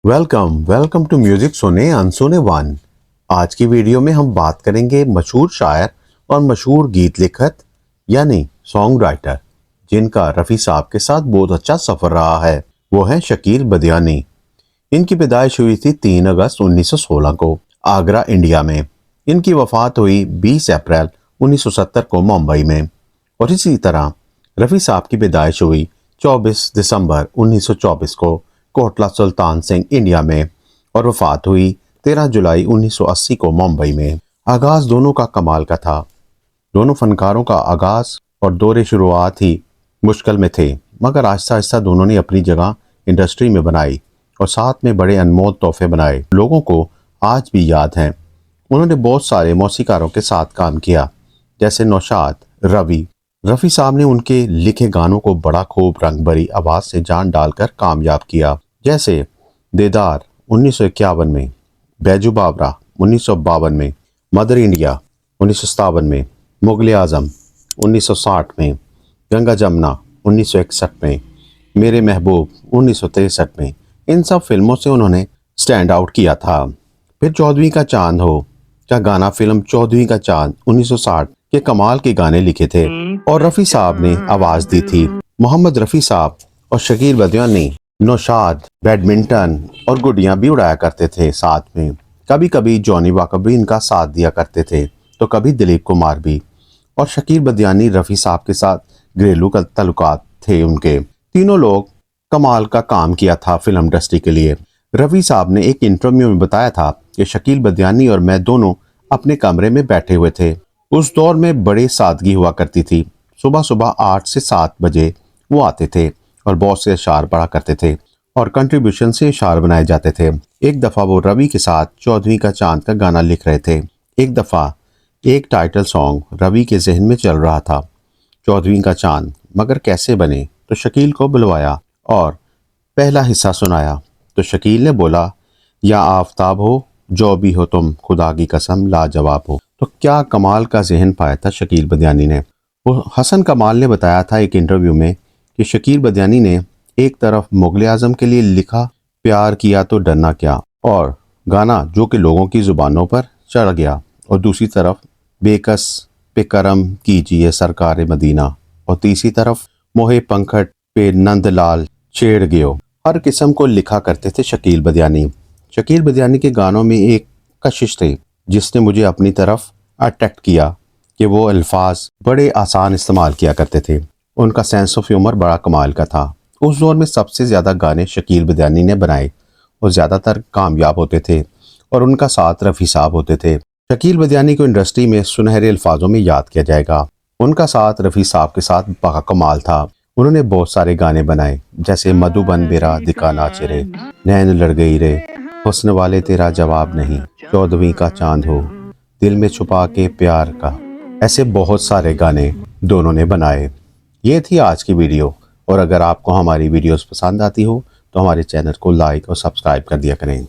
Welcome to music सुने अनसुने one. आज की वीडियो में हम बात करेंगे मशहूर शायर और मशहूर गीत लेखक यानी सॉन्ग राइटर जिनका रफ़ी साहब के साथ बहुत अच्छा सफ़र रहा है। वो हैं शकील बदियानी। इनकी पैदाइश हुई थी 3 अगस्त 1916 को आगरा, इंडिया में। इनकी वफ़ात हुई 20 अप्रैल 1970 को मुंबई में। और इसी तरह रफ़ी साहब की पैदाइश हुई 24 दिसंबर 1924 को कोटला सुल्तान सिंह, इंडिया में, और वफात हुई 13 जुलाई 1980 को मुंबई में। आगाज़ दोनों का कमाल का था। दोनों फनकारों का आगाज़ और दौरे शुरुआत ही मुश्किल में थे, मगर आहिस्ता आहिस्ता दोनों ने अपनी जगह इंडस्ट्री में बनाई और साथ में बड़े अनमोल तोहफे बनाए। लोगों को आज भी याद हैं। उन्होंने बहुत सारे मौसीकारों के साथ काम किया, जैसे नौशाद, रवि। रफ़ी साहब ने उनके लिखे गानों को बड़ा खूब रंग भरी आवाज़ से जान डालकर कामयाब किया, जैसे देदार 1951 में, बैजू बावरा 1952 में, मदर इंडिया 1957 में, मुगल आज़म 1960 में, गंगा जमुना 1961 में, मेरे महबूब 1963 में। इन सब फिल्मों से उन्होंने स्टैंड आउट किया था। फिर चौदहवीं का चांद हो क्या गाना फिल्म चौदहवीं का चांद 1960 के कमाल के गाने लिखे थे और रफ़ी साहब ने आवाज़ दी थी। मोहम्मद रफ़ी साहब और शकील बदियानी नौशाद, बैडमिंटन और गुड़ियाँ भी उड़ाया करते थे साथ में। कभी कभी जॉनी वाकर भी इनका साथ दिया करते थे, तो कभी दिलीप कुमार भी। और शकील बदियानी रफ़ी साहब के साथ घरेलू ताल्लुकात थे उनके। तीनों लोग कमाल का काम किया था फिल्म इंडस्ट्री के लिए। रफ़ी साहब ने एक इंटरव्यू में बताया था कि शकील बदियानी और मैं दोनों अपने कमरे में बैठे हुए थे। उस दौर में बड़े सादगी हुआ करती थी। सुबह सुबह 8 से 7 बजे वो आते थे और बहुत से अशार पढ़ा करते थे और कंट्रीब्यूशन से अशार बनाए जाते थे। एक दफ़ा वो रवि के साथ चौदहवीं का चांद का गाना लिख रहे थे। एक दफ़ा एक टाइटल सॉन्ग रवि के जहन में चल रहा था, चौदहवीं का चांद मगर कैसे बने, तो शकील को बुलवाया और पहला हिस्सा सुनाया। तो शकील ने बोला, या आफताब हो, जो भी हो तुम, खुदा की कसम लाजवाब हो। तो क्या कमाल का जहन पाया था शकील बदियानी ने। वो हसन कमाल ने बताया था एक इंटरव्यू में कि शकील बदियानी ने एक तरफ मुगल आज़म के लिए लिखा प्यार किया तो डरना क्या, और गाना जो कि लोगों की ज़ुबानों पर चढ़ गया, और दूसरी तरफ बेकस पे करम कीजिए सरकार मदीना, और तीसरी तरफ मोहे पंखट पे नंदलाल छेड़ गयो। हर किस्म को लिखा करते थे शकील बदियानी। शकील बदियानी के गानों में एक कशिश थी जिसने मुझे अपनी तरफ अट्रैक्ट किया कि वो अल्फाज बड़े आसान इस्तेमाल किया करते थे। उनका सेंस ऑफ ह्यूमर बड़ा कमाल का था। उस दौर में सबसे ज़्यादा गाने शकील बदियानी ने बनाए और ज़्यादातर कामयाब होते थे, और उनका साथ रफ़ी साहब होते थे। शकील बदियानी को इंडस्ट्री में सुनहरे अल्फाजों में याद किया जाएगा। उनका साथ रफ़ी साहब के साथ बड़ा कमाल था। उन्होंने बहुत सारे गाने बनाए, जैसे मधुबन बेरा दिखा नाचे रे, नैन लड़ गई रे, हुस्न वाले तेरा जवाब नहीं, चौदहवीं का चांद हो, दिल में छुपा के प्यार का। ऐसे बहुत सारे गाने दोनों ने बनाए। ये थी आज की वीडियो, और अगर आपको हमारी वीडियोस पसंद आती हो तो हमारे चैनल को लाइक और सब्सक्राइब कर दिया करें।